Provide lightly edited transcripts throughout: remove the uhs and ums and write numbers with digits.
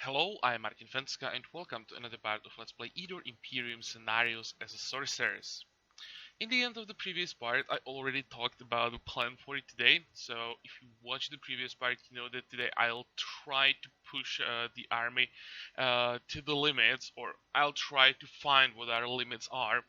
Hello, I'm Martin Fencka and welcome to another part of Let's Play Eador Imperium scenarios as a Sorceress. In the end of the previous part, I already talked about the plan for today, so if you watched the previous part, you know that today I'll try to push the army to the limits, or I'll try to find what our limits are.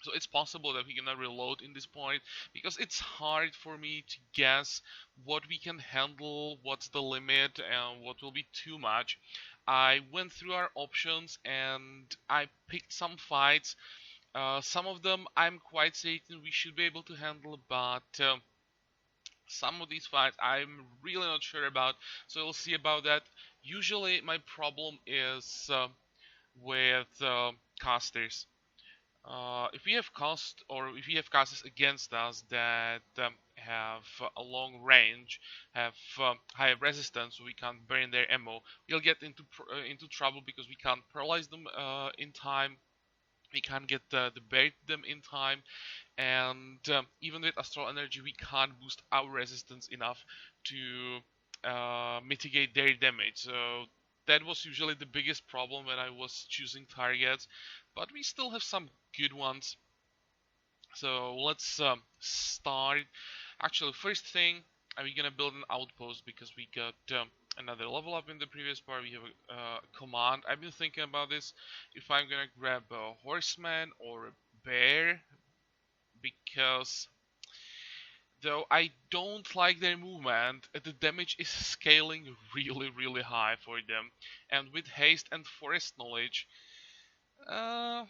So it's possible that we're gonna reload in this point because it's hard for me to guess what we can handle, what's the limit, and what will be too much. I went through our options and I picked some fights. Some of them I'm quite certain we should be able to handle, but some of these fights I'm really not sure about. So we'll see about that. Usually my problem is with casters. If we have cast or if we have casters against us that have a long range, have high resistance, so we can't burn their ammo, we'll get into trouble because we can't paralyze them in time. We can't get the bait them in time, and even with astral energy, we can't boost our resistance enough to mitigate their damage. So that was usually the biggest problem when I was choosing targets, but we still have some good ones. So let's start. Actually, first thing, we're gonna build an outpost because we got another level up in the previous part. We have a command. I've been thinking about this. If I'm gonna grab a horseman or a bear, because though I don't like their movement, the damage is scaling really high for them. And with haste and forest knowledge, uh,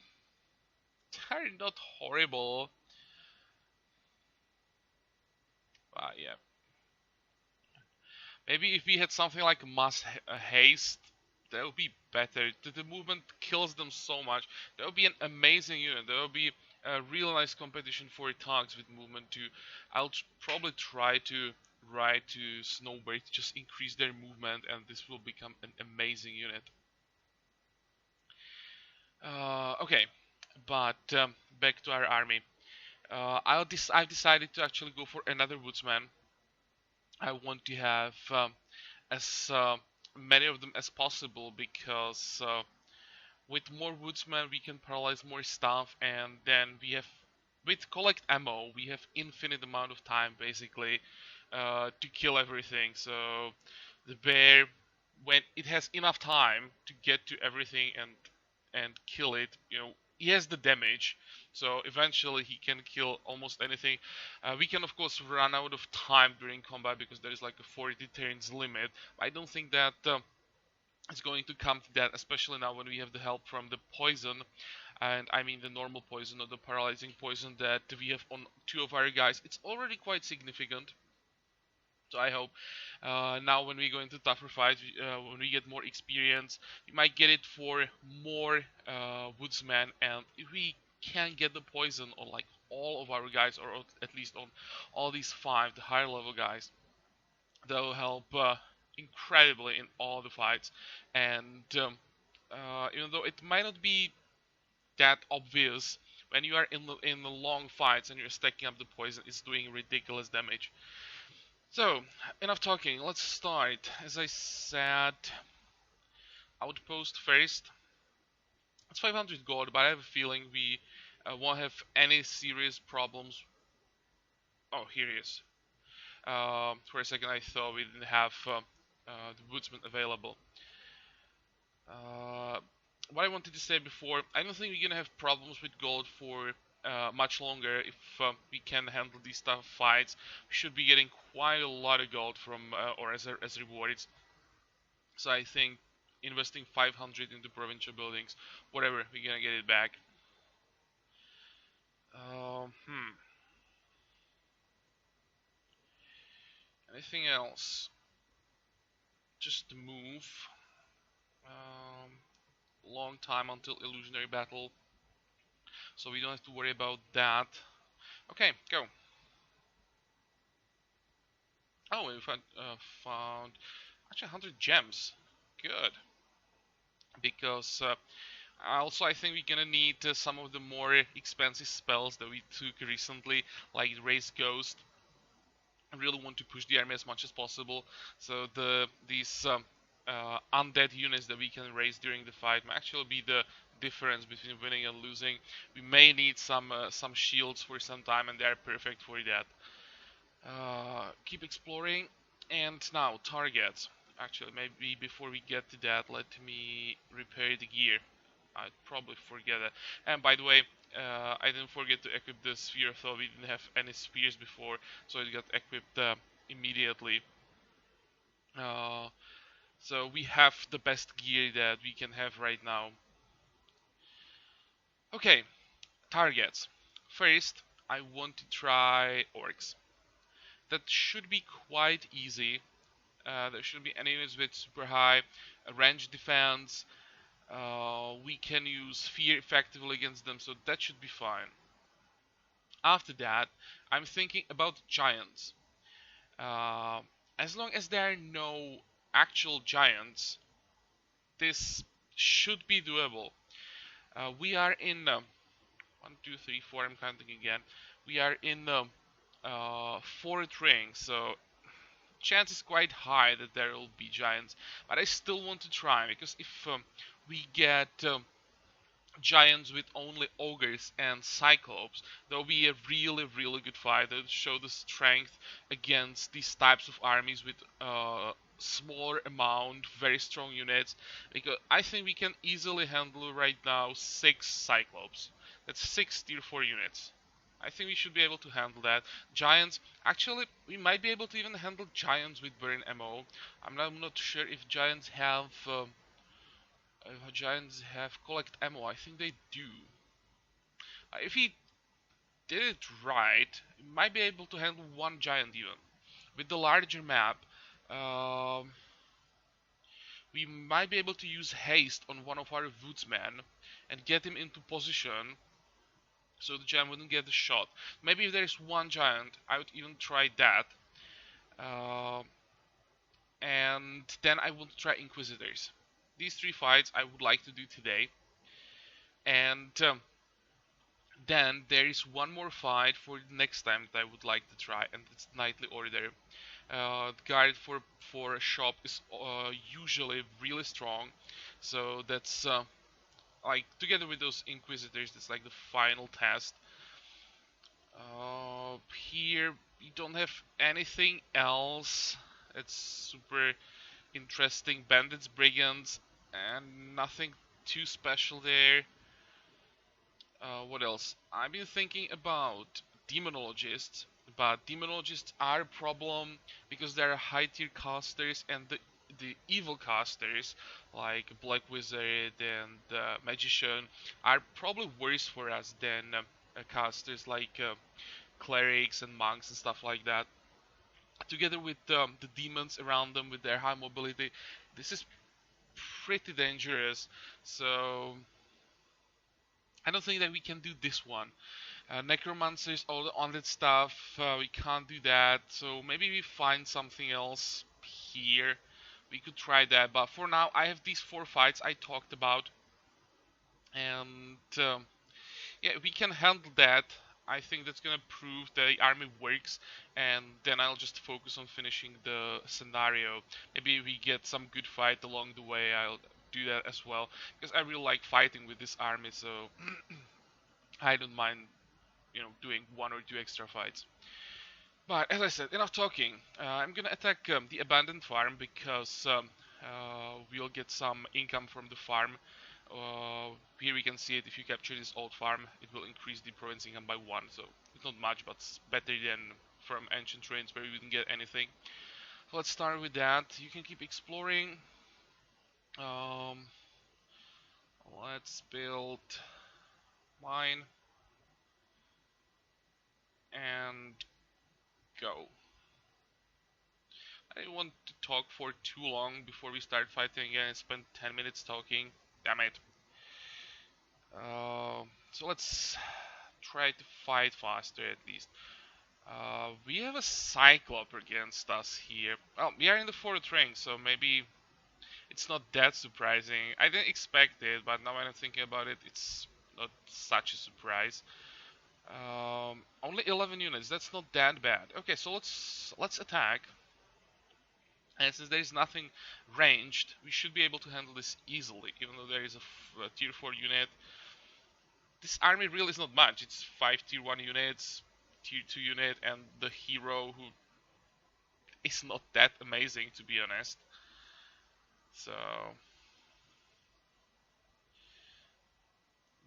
they're not horrible. Yeah. Maybe if we had something like mass haste, that would be better. The movement kills them so much. That would be an amazing unit. That would be a real nice competition for tanks with movement too. I'll probably try to ride to Snowbird, just increase their movement, and this will become an amazing unit. Okay, but back to our army. I've decided to actually go for another woodsman. I want to have as many of them as possible because with more woodsmen we can paralyze more stuff, and then we have with collect ammo we have infinite amount of time basically to kill everything. So the bear, when it has enough time to get to everything and kill it, he has the damage, so eventually he can kill almost anything. We can of course run out of time during combat because there is like a 40 turns limit. I don't think that it's going to come to that, especially now when we have the help from the poison, and I mean the normal poison or the paralyzing poison that we have on two of our guys. It's already quite significant. So I hope now when we go into tougher fights, when we get more experience, we might get it for more woodsmen, and if we can get the poison on like all of our guys, or at least on all these five, the higher level guys, that will help incredibly in all the fights. And even though it might not be that obvious, when you are in the long fights and you're stacking up the poison, it's doing ridiculous damage. So, enough talking, let's start. As I said, outpost first. It's 500 gold, but I have a feeling we won't have any serious problems. Oh, here he is. For a second I thought we didn't have the woodsman available. Uh, what I wanted to say before, I don't think we're gonna have problems with gold for much longer if we can handle these tough fights. We should be getting quite a lot of gold from or as rewards. So I think investing 500 into provincial buildings, whatever, we're gonna get it back. Hmm. Anything else? Just move. Um, long time until illusionary battle, so we don't have to worry about that. Okay, go. Oh, we found actually 100 gems. Good, because also I think we're gonna need some of the more expensive spells that we took recently, like Raise Ghost. I really want to push the army as much as possible. So these undead units that we can raise during the fight might actually be the difference between winning and losing. We may need some shields for some time, and they're perfect for that. Keep exploring, and now targets. Actually, maybe before we get to that, let me repair the gear. I'd probably forget that. And by the way, I didn't forget to equip the sphere, so we didn't have any spears before, so it got equipped immediately. Uh, so we have the best gear that we can have right now. Okay, targets. First, I want to try orcs. That should be quite easy. There shouldn't be any units with super high range defense. We can use fear effectively against them, so that should be fine. After that, I'm thinking about giants. Uh, as long as there are no actual giants, this should be doable. We are in 1, 2, 3, 4. I'm counting again. We are in the fourth ring, so chance is quite high that there will be giants. But I still want to try, because if we get giants with only ogres and cyclops, that'll be a really good fight. That'll show the strength against these types of armies with smaller amount, very strong units. Because I think we can easily handle right now 6 cyclops. That's 6 tier 4 units. I think we should be able to handle that. Giants, actually, we might be able to even handle giants with burn ammo. I'm not sure if giants have collect ammo. I think they do. If he did it right, we might be able to handle one giant even. With the larger map, um, we might be able to use haste on one of our woodsmen and get him into position so the giant wouldn't get the shot. Maybe if there's one giant, I would even try that. Uh, and then I would try Inquisitors. These 3 fights I would like to do today. And then there is one more fight for the next time that I would like to try, and it's Knightly Order. The guard for a shop is usually really strong, so that's like together with those Inquisitors, that's like the final test. Here we don't have anything else. It's super interesting. Bandits, brigands, and nothing too special there. What else? I've been thinking about demonologists, but demonologists are a problem because there are high tier casters, and the evil casters like Black Wizard and Magician are probably worse for us than casters like clerics and monks and stuff like that. Together with the demons around them with their high mobility, this is pretty dangerous. So I don't think that we can do this one. Necromancers, all on that stuff, we can't do that. So maybe we find something else here. We could try that. But for now, I have these 4 fights I talked about. And yeah, we can handle that. I think that's gonna prove that the army works, and then I'll just focus on finishing the scenario. Maybe we get some good fight along the way. I'll do that as well, because I really like fighting with this army, so I don't mind, doing 1 or 2 extra fights. But as I said, enough talking. I'm gonna attack the abandoned farm because we'll get some income from the farm. Here we can see it. If you capture this old farm, it will increase the province income by 1. So it's not much, but it's better than from ancient trains where we didn't get anything. So let's start with that. You can keep exploring. Um, let's build mine and go. I didn't want to talk for too long before we start fighting again. I spent 10 minutes talking. Damn it. So let's try to fight faster at least. We have a Cyclop against us here. Well, we are in the 4th rank, so maybe it's not that surprising. I didn't expect it, but now when I'm thinking about it, it's not such a surprise. Only 11 units. That's not that bad. Okay, so let's attack. And since there is nothing ranged, we should be able to handle this easily. Even though there is a tier 4 unit, this army really is not much. It's 5 tier 1 units, tier 2 unit, and the hero who is not that amazing, to be honest. So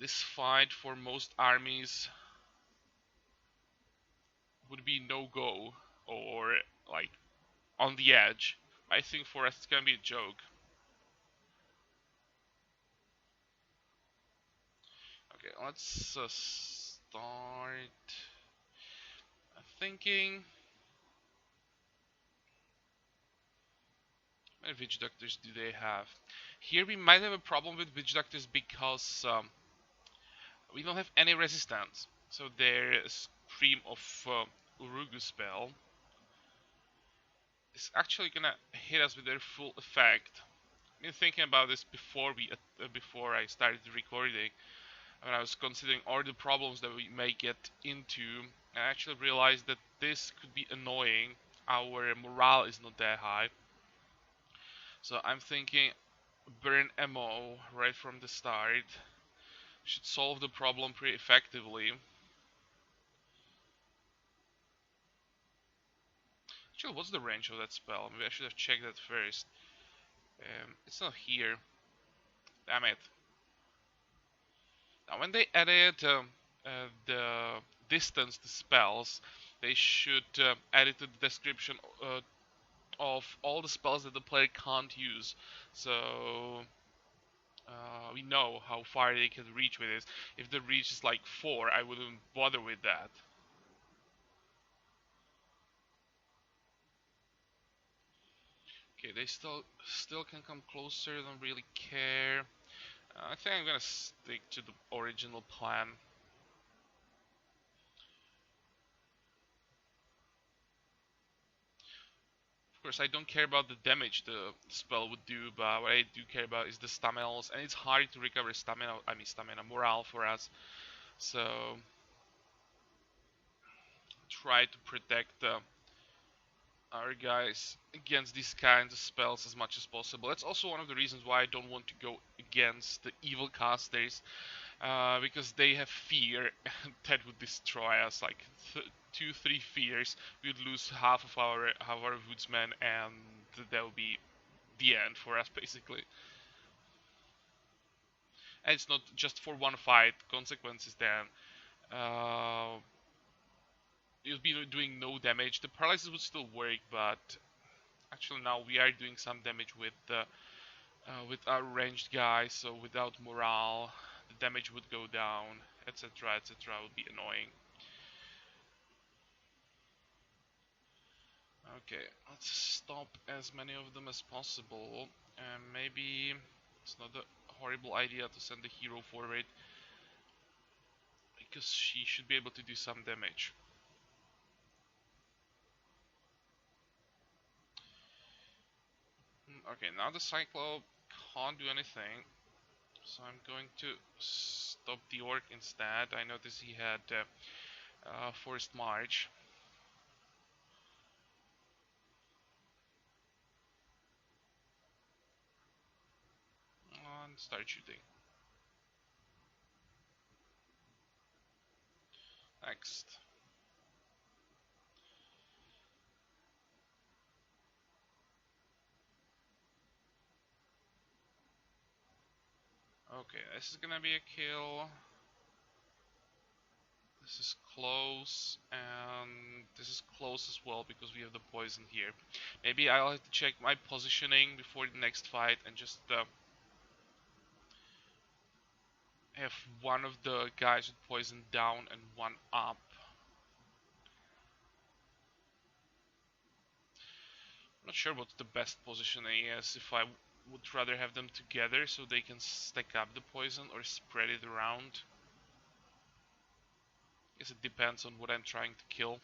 this fight for most armies would be no go, or like on the edge. I think for us it's gonna be a joke. Okay, let's start thinking. How many witch doctors do they have? Here we might have a problem with witch doctors because we don't have any resistance. So their Scream of Urugu spell is actually gonna hit us with their full effect. I've been thinking about this before I started recording, when I was considering all the problems that we may get into. I actually realized that this could be annoying. Our morale is not that high, so I'm thinking burn ammo right from the start should solve the problem pretty effectively. Actually, what's the range of that spell? Maybe I should have checked that first. It's not here. Damn it. Now, when they added the distance to spells, they should add it to the description of all the spells that the player can't use. So we know how far they can reach with this. If the reach is like 4, I wouldn't bother with that. Okay, they still can come closer, don't really care. I think I'm gonna stick to the original plan. Of course, I don't care about the damage the spell would do, but what I do care about is the stamina, and it's hard to recover stamina, morale for us. So try to protect our guys against these kinds of spells as much as possible. That's also one of the reasons why I don't want to go against the evil casters, because they have fear that would destroy us. Like 2-3 fears, we'd lose half of our woodsmen, and that would be the end for us basically. And it's not just for one fight. Consequences then. Uh, you'll be doing no damage. The paralysis would still work, but actually now we are doing some damage with our ranged guys. So without morale, the damage would go down, etc., etc. Would be annoying. Okay, let's stop as many of them as possible. And maybe it's not a horrible idea to send the hero forward, because she should be able to do some damage. Okay, now the Cyclope can't do anything, so I'm going to stop the Orc instead. I noticed he had Forced March. And start shooting. Next. Okay, this is gonna be a kill. This is close, and this is close as well because we have the poison here. Maybe I'll have to check my positioning before the next fight and just have one of the guys with poison down and one up. I'm not sure what the best positioning is, if I would rather have them together so they can stack up the poison or spread it around. I guess it depends on what I'm trying to kill.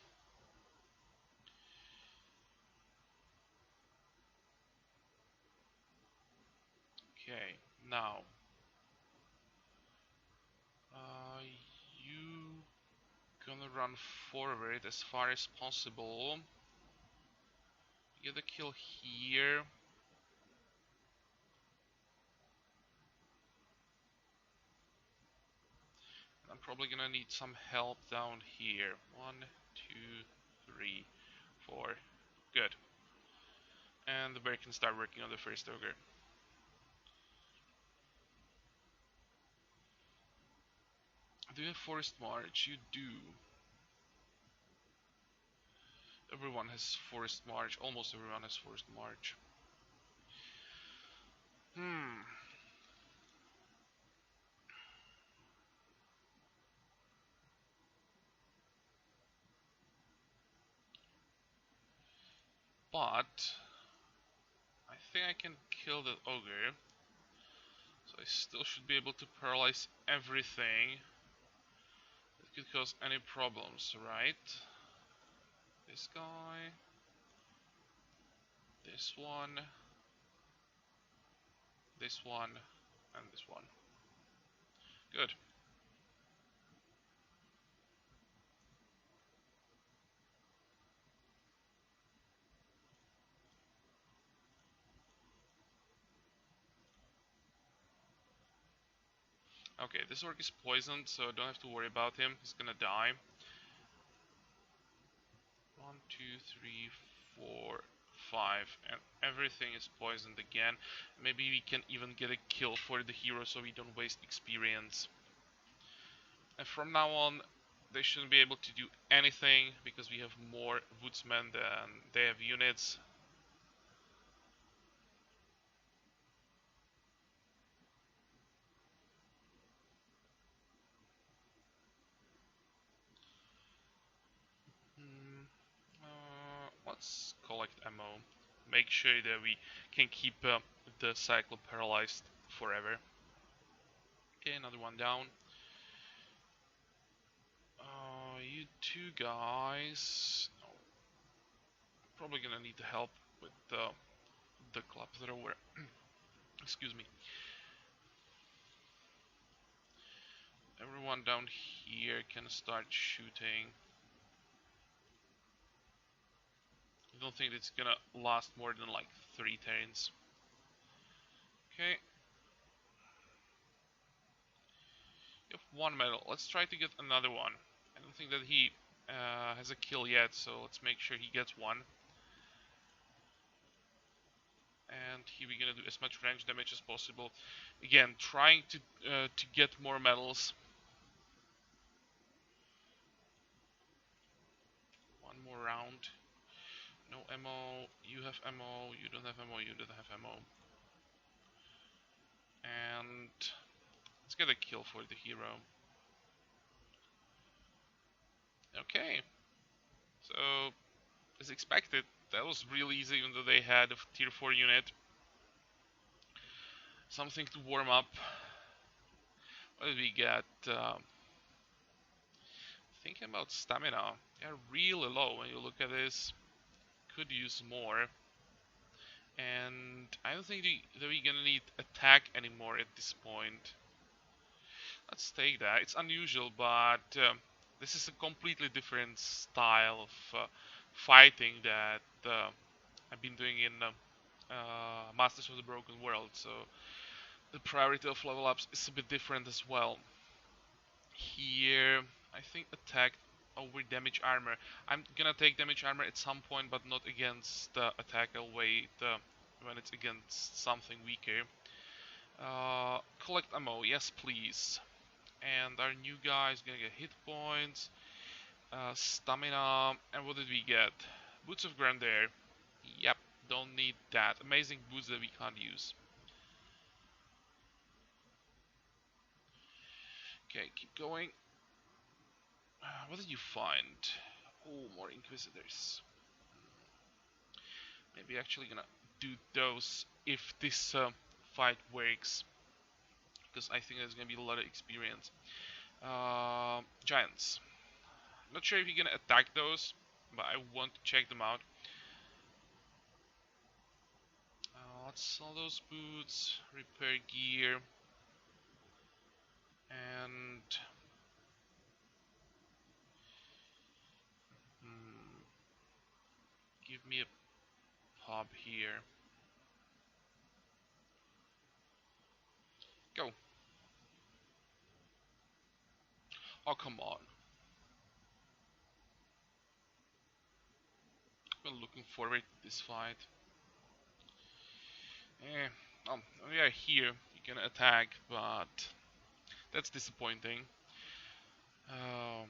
Okay, now you gonna run forward as far as possible. Get a kill here. I'm probably gonna need some help down here. 1, 2, 3, 4. Good. And the bear can start working on the first ogre. Do you have forest march? You do. Everyone has forest march. Almost everyone has forest march. Hmm. But I think I can kill that ogre. So I still should be able to paralyze everything that could cause any problems, right? This guy, this one, and this one. Good. Okay, this orc is poisoned, so I don't have to worry about him. He's gonna die. 1, 2, 3, 4, 5, and everything is poisoned again. Maybe we can even get a kill for the hero so we don't waste experience. And from now on, they shouldn't be able to do anything because we have more woodsmen than they have units. Let's collect ammo. Make sure that we can keep the cycle paralyzed forever. Okay, another one down. You two guys. Oh, probably gonna need the help with the club thrower. Excuse me. Everyone down here can start shooting. I don't think it's gonna last more than like 3 turns. Okay. You have 1 medal. Let's try to get another one. I don't think that he has a kill yet, so let's make sure he gets one. And here we're gonna do as much range damage as possible. Again, trying to get more medals. One more round. No ammo. You have ammo. You don't have ammo. You don't have ammo. And let's get a kill for the hero. Okay. So, as expected, that was really easy even though they had a tier 4 unit. Something to warm up. What did we get? Thinking about stamina. They're really low when you look at this. Could use more. And I don't think that we're gonna need attack anymore at this point. Let's take that. It's unusual, but this is a completely different style of fighting that I've been doing in Masters of the Broken World, so the priority of level ups is a bit different as well. Here, I think attack over damage armor. I'm gonna take damage armor at some point, but not against attack. I'll wait when it's against something weaker. Collect ammo, yes please. And our new guy is gonna get hit points, stamina, and what did we get? Boots of Grandeur. Yep, don't need that. Amazing boots that we can't use. Okay, keep going. What did you find? Oh, more Inquisitors. Maybe actually gonna do those if this fight works, because I think there's gonna be a lot of experience. Giants. Not sure if you're gonna attack those, but I want to check them out. Let's sell those boots, repair gear, and give me a Pop here. Go. Oh, come on. Been looking forward to this fight. Eh, we are here. You can attack, but that's disappointing. Um,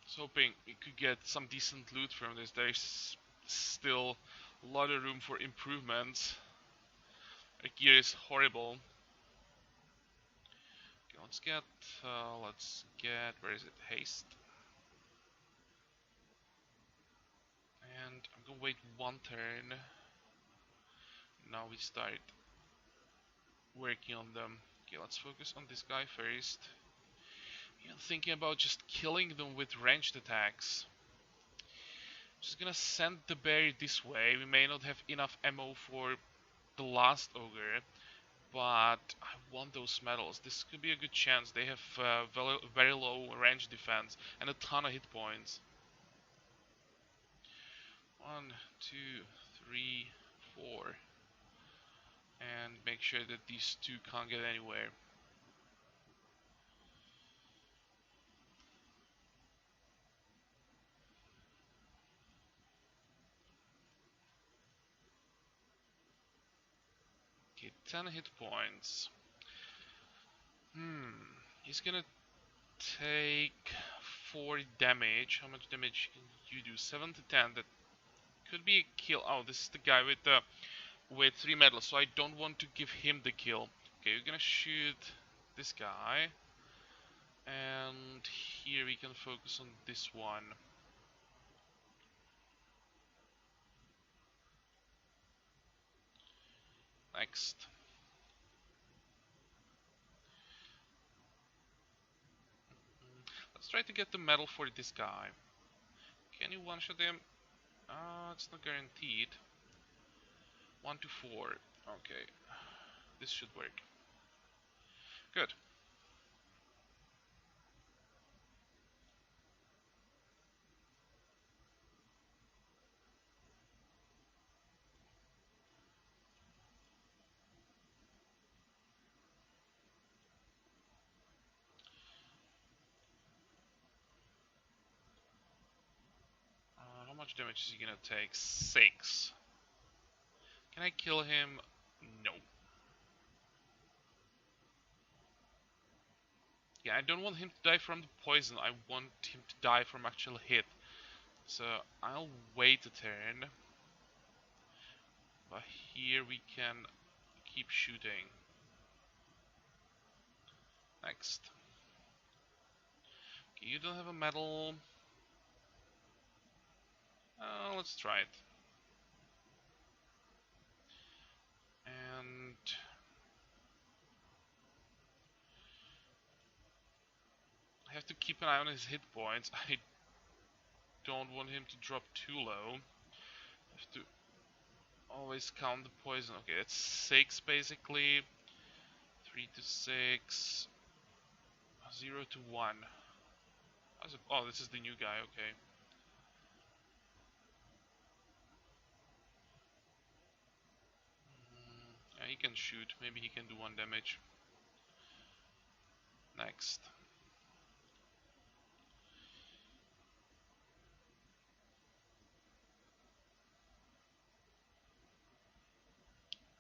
was hoping we could get some decent loot from this. There's still a lot of room for improvements. Our gear is horrible. Okay, let's get, where is it? Haste. And I'm gonna wait one turn. Now we start working on them. Okay, let's focus on this guy first. Thinking about just killing them with ranged attacks. Just gonna send the bear this way. We may not have enough ammo for the last ogre, but I want those medals. This could be a good chance. They have very low range defense and a ton of hit points. 1, 2, 3, 4. And make sure that these two can't get anywhere. Okay, 10 hit points. He's gonna take 4 damage. How much damage can you do? 7 to 10. That could be a kill. Oh, this is the guy with 3 medals, so I don't want to give him the kill. Okay, we're gonna shoot this guy. And here we can focus on this one. Next. Let's try to get the medal for this guy. Can you one-shot him? It's not guaranteed. 1 to 4. Okay. This should work. Good. How much damage is he gonna take? 6. Can I kill him? No. Yeah, I don't want him to die from the poison. I want him to die from actual hit. So I'll wait a turn. But here we can keep shooting. Next. Okay, you don't have a medal. Let's try it. And I have to keep an eye on his hit points. I don't want him to drop too low. I have to always count the poison. Okay, that's 6 basically. 3 to 6. 0 to 1. Oh, this is the new guy, okay. Yeah, he can shoot. Maybe he can do 1 damage. Next.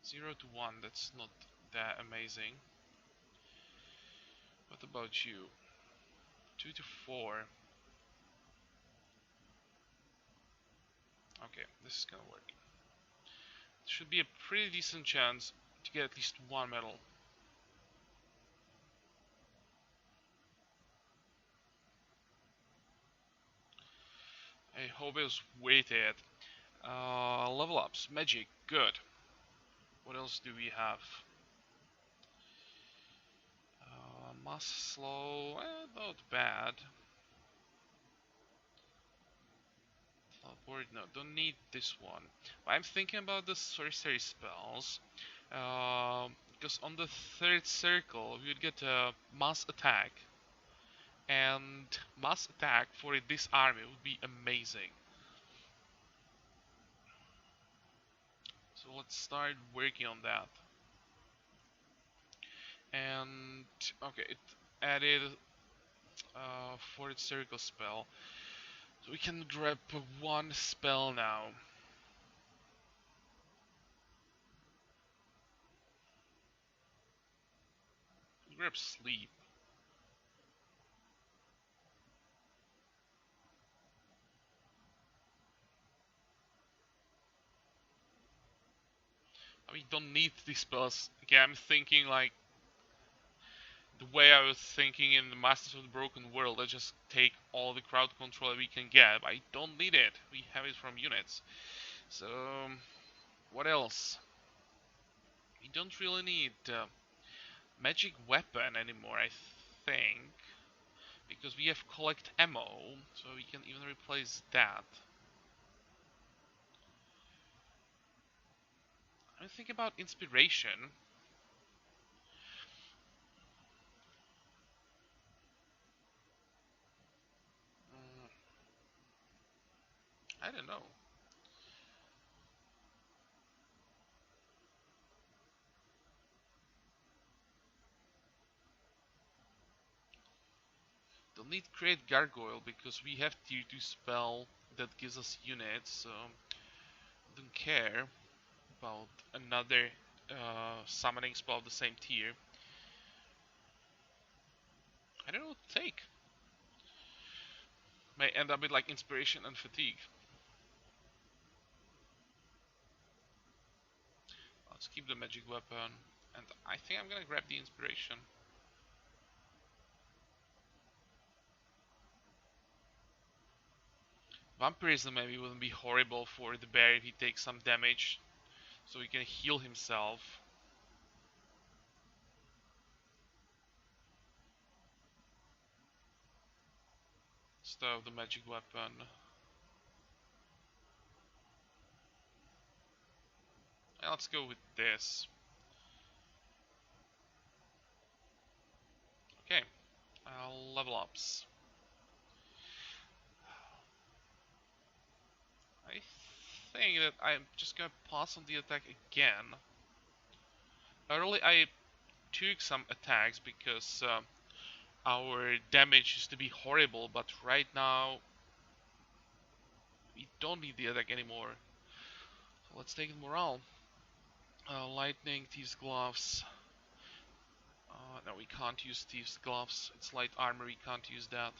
Zero to 1, that's not that amazing. What about you? 2 to 4. Okay, this is gonna work. Should be a pretty decent chance to get at least 1 medal. I hope it was worth it. Level ups, magic, good. What else do we have? Mass slow, not bad. Teleport, no, don't need this one. But I'm thinking about the sorcery spells. Because on the 3rd circle, we would get a mass attack. And mass attack for this army would be amazing. let's start working on that. And okay, it added for its circle spell, so we can grab one spell now. Grab sleep. We don't need these spells. Okay, I'm thinking like the way I was thinking in the Masters of the Broken World. Let's just take all the crowd control that we can get. I don't need it. We have it from units. So, what else? We don't really need magic weapon anymore, I think. Because we have collect ammo, so we can even replace that. I think about inspiration. Mm, I don't know. Don't need create gargoyle because we have tier 2 spell that gives us units, so don't care about another summoning spell of the same tier. I don't know what to take. May end up with like inspiration and fatigue. Let's keep the magic weapon, and I think I'm gonna grab the inspiration. Vampirism maybe wouldn't be horrible for the bear if he takes some damage, so he can heal himself. Instead of the magic weapon. And let's go with this. Okay, level ups. I think that I'm just gonna pass on the attack again. Early I took some attacks because our damage used to be horrible, but right now we don't need the attack anymore. So let's take morale. Lightning, Thieves Gloves. No, we can't use Thieves Gloves. It's light armor, we can't use that.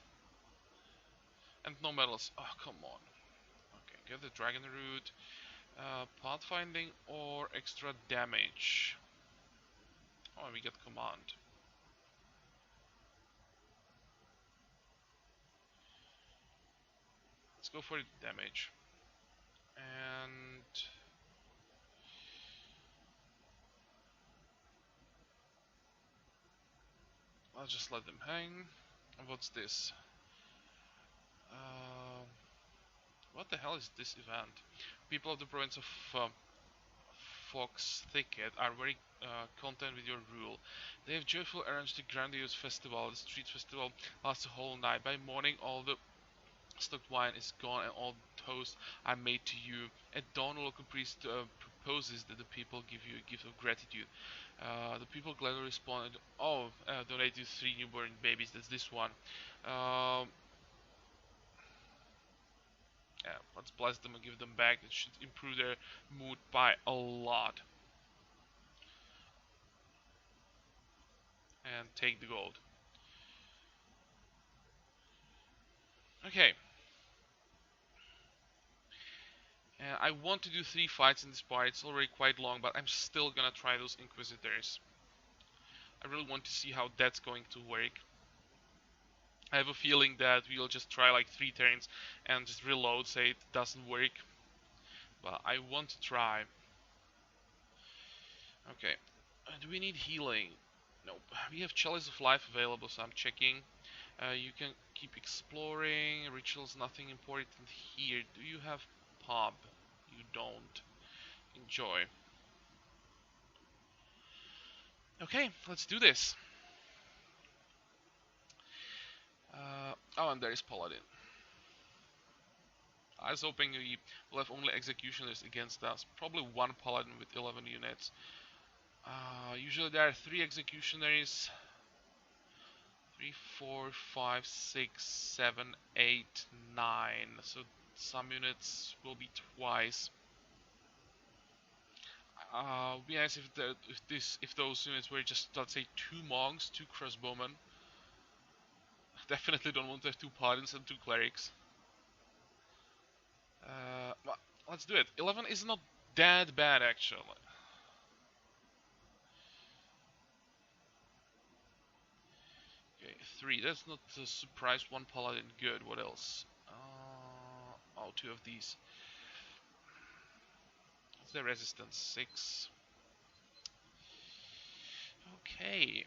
And no medals. Oh, come on. Okay, get the Dragon Root. Pathfinding or extra damage. Oh, and we get command. Let's go for the damage. And I'll just let them hang. What's this? Uh, what the hell is this event? People of the province of Fox Thicket are very content with your rule. They have joyfully arranged a grandiose festival. The street festival lasts a whole night. By morning, all the stocked wine is gone and all toasts are made to you. At dawn, a local priest proposes that the people give you a gift of gratitude. The people gladly respond, oh, donate to 3 newborn babies, that's this one. Um, yeah, let's bless them and give them back. It should improve their mood by a lot. And take the gold. Okay. I want to do 3 fights in this part. It's already quite long, but I'm still gonna try those Inquisitors. I really want to see how that's going to work. I have a feeling that we'll just try like 3 turns and just reload, say it doesn't work. But I want to try. Okay. Do we need healing? Nope. We have Chalice of Life available, so I'm checking. You can keep exploring. Rituals, nothing important here. Do you have pub? You don't. Enjoy. Okay, let's do this. Oh, and there is Paladin. I was hoping we will have only executioners against us. Probably one paladin with 11 units. Usually there are 3 executionaries. 3, 4, 5, 6, 7, 8, 9. So some units will be twice. Be nice if those units were just, let's say, 2 monks, 2 crossbowmen. Definitely don't want to have 2 paladins and 2 clerics. Well, let's do it. 11 is not that bad actually. Okay, 3. That's not a surprise. 1 paladin, good. What else? Oh, 2 of these. What's the resistance? 6. Okay.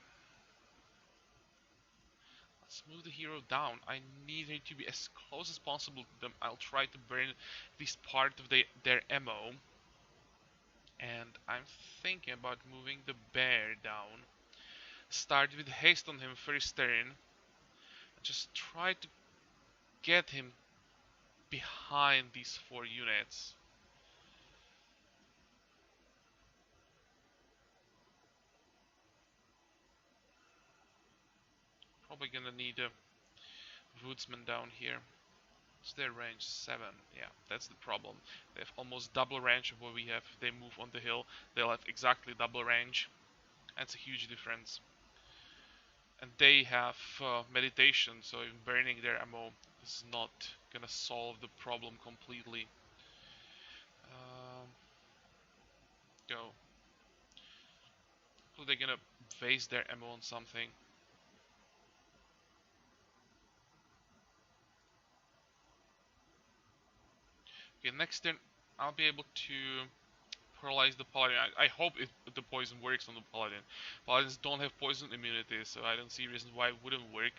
Let's move the hero down. I need him to be as close as possible to them. I'll try to burn at least part of their ammo. And I'm thinking about moving the bear down. Start with haste on him first turn. Just try to get him behind these 4 units. Probably gonna need a woodsman down here. What's their range? 7. Yeah, that's the problem. They have almost double range of what we have. If they move on the hill, they'll have exactly double range. That's a huge difference. And they have meditation, so even burning their ammo is not gonna solve the problem completely. Go. So they're gonna waste their ammo on something. Okay, next turn I'll be able to paralyze the paladin. I hope the poison works on the paladin. Paladins don't have poison immunity, so I don't see reasons why it wouldn't work.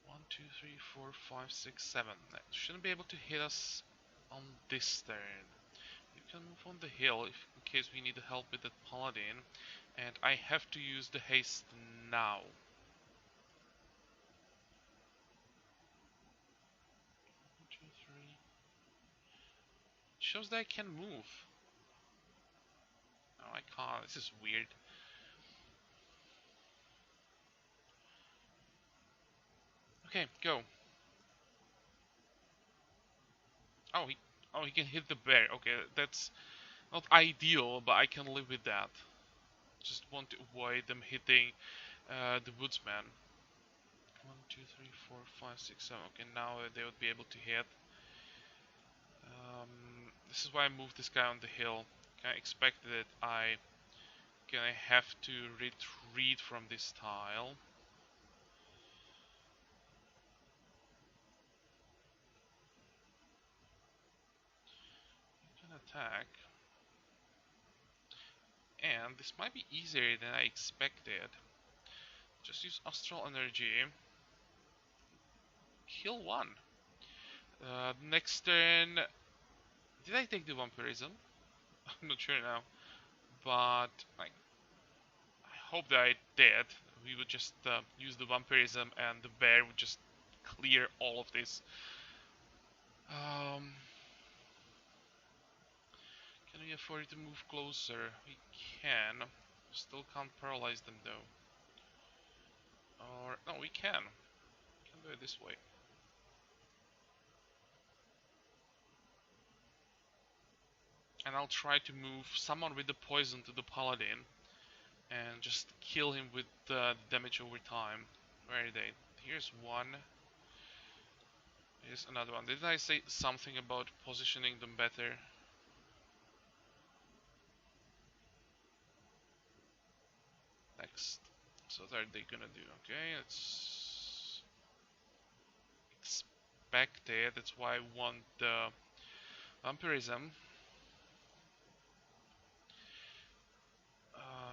One, two, three, four, five, six, 7. That shouldn't be able to hit us on this turn. You can move on the hill if, in case we need help with the paladin. And I have to use the haste now. 1, 2, 3. Shows that I can move. No, I can't. This is weird. Okay, go. Oh, he can hit the bear. Okay, that's not ideal, but I can live with that. Just want to avoid them hitting the woodsman. 1, 2, 3, 4, 5, 6, 7. Okay, now they would be able to hit. This is why I moved this guy on the hill. I expected it. I gonna have to retreat from this tile. Can attack. And this might be easier than I expected. Just use astral energy. Kill 1. Next turn. Did I take the vampirism? I'm not sure now. But I hope that I did. We would just use the vampirism and the bear would just clear all of this. Can we afford to move closer? We can. Still can't paralyze them though. Or no, we can. We can do it this way. And I'll try to move someone with the poison to the paladin and just kill him with the damage over time. Where are they? Here's one. Here's another one. Didn't I say something about positioning them better? Next. So what are they gonna do? Okay, it's expected. That's why I want the vampirism.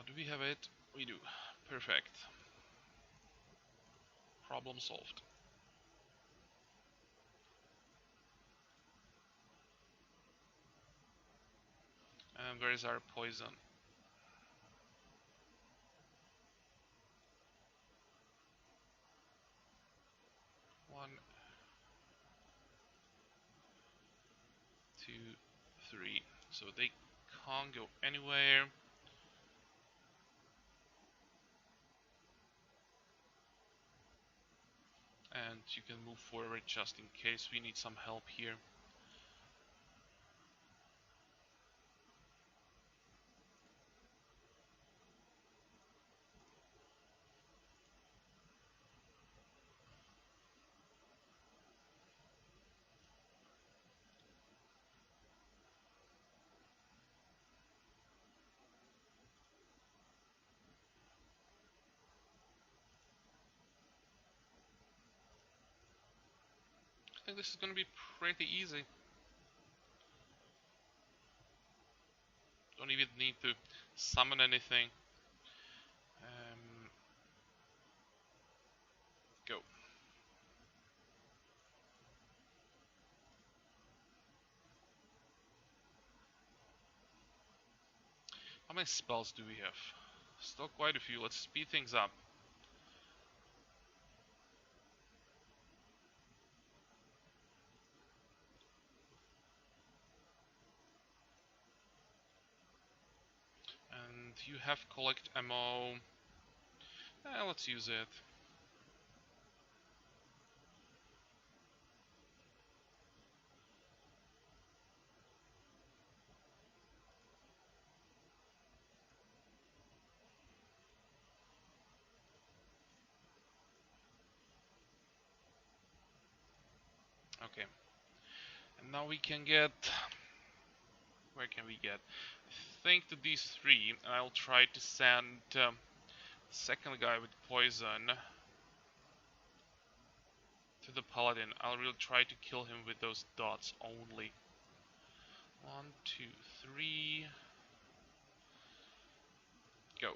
Do we have it? We do. Perfect. Problem solved. And where is our poison? 3, so they can't go anywhere. And you can move forward just in case we need some help here. I think this is gonna be pretty easy. Don't even need to summon anything. Go. How many spells do we have? Still quite a few. Let's speed things up. And you have collect ammo. Let's use it. Okay. And now we can get... Where can we get? I think to these 3, and I'll try to send the second guy with poison to the paladin. I'll really try to kill him with those dots only. 1, 2, 3. Go.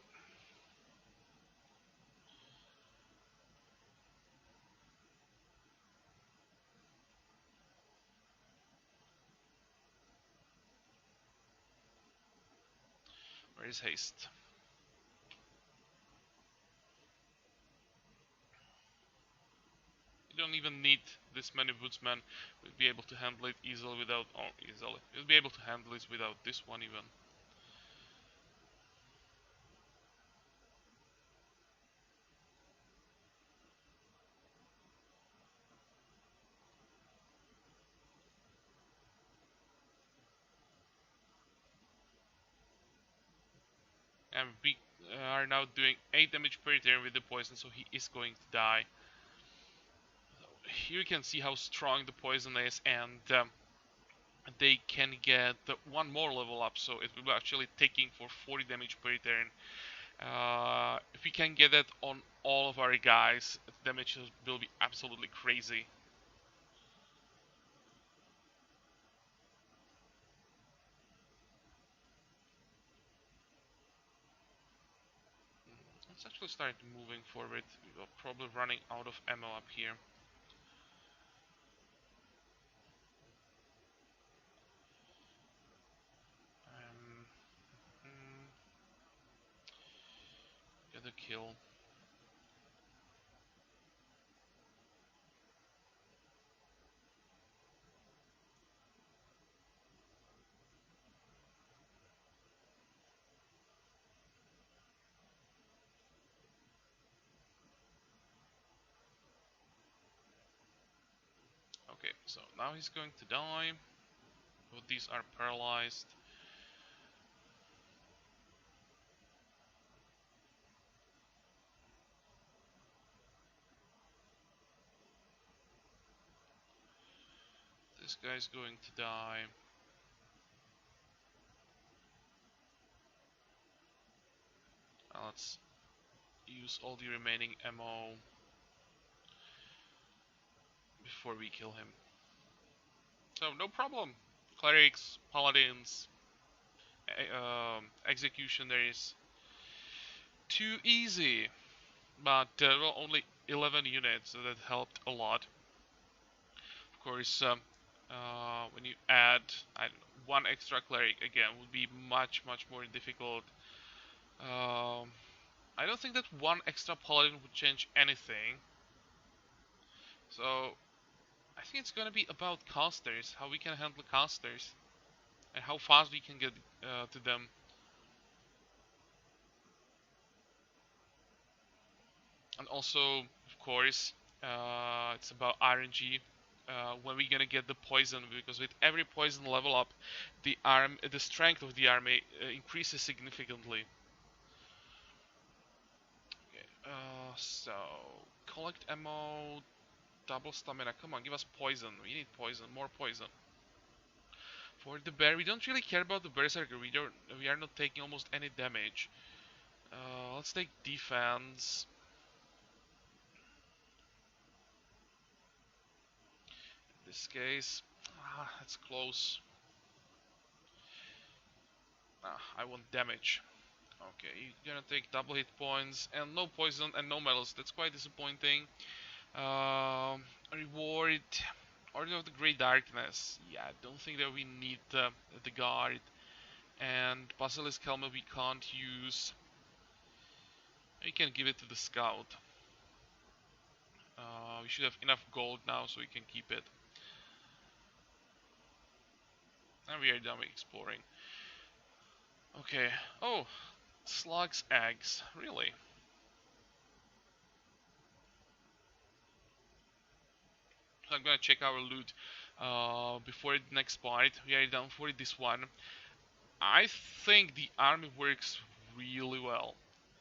Where is haste? You don't even need this many woodsmen. We'll be able to handle it easily without... Oh, easily. We'll be able to handle it without this one even. And we are now doing 8 damage per turn with the poison, so he is going to die. Here you can see how strong the poison is, and they can get one more level up, so it will be actually taking for 40 damage per turn. If we can get that on all of our guys, the damage will be absolutely crazy. Let's actually start moving forward. We are probably running out of ammo up here. Um, mm, get a kill. Okay, so now he's going to die. Both these are paralyzed. This guy's going to die. Let's use all the remaining ammo before we kill him. So no problem. Clerics, paladins, executionaries. Too easy. But well, only 11 units, so that helped a lot. Of course, when you add, I don't know, one extra cleric again would be much more difficult. I don't think that one extra paladin would change anything. So I think it's gonna be about casters, how we can handle casters. and how fast we can get to them. And also, of course, it's about RNG. When we're gonna get the poison, because with every poison level up, the strength of the army increases significantly. Okay, so collect ammo, double stamina. Come on, give us poison. We need poison, more poison. For the bear, we don't really care about the berserker. We are not taking almost any damage. Let's take defense. In this case, that's close. I want damage. Okay, you're gonna take double hit points and no poison and no medals. That's quite disappointing. Reward, Order of the Great Darkness. Yeah, I don't think that we need the guard. And Basilisk Helmet we can't use. We can give it to the scout. We should have enough gold now so we can keep it. And we are done with exploring. Okay. Oh, slugs eggs. Really? So I'm gonna check our loot before the next part. We are done for this one. I think the army works really well.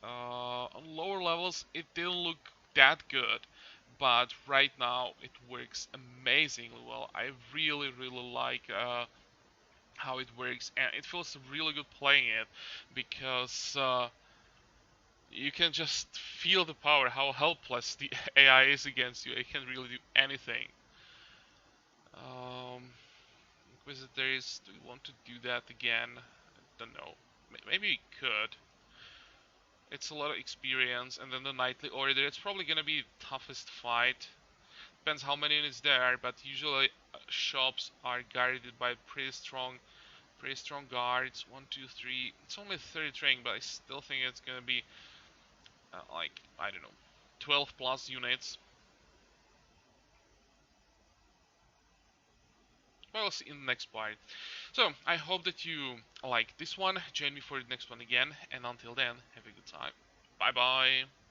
On lower levels, it didn't look that good, but right now it works amazingly well. I really, really like how it works, and it feels really good playing it because you can just feel the power, how helpless the AI is against you. It can't really do anything. Um, Inquisitors, do we want to do that again? I don't know. Maybe we could. It's a lot of experience, and then the Knightly Order. It's probably gonna be the toughest fight. Depends how many units there are, but usually shops are guarded by pretty strong guards. 1, 2, 3. It's only 30 training, but I still think it's gonna be like I don't know, 12 plus units. Well, we'll see in the next part. So I hope that you like this one. Join me for the next one again, and until then, have a good time. Bye bye.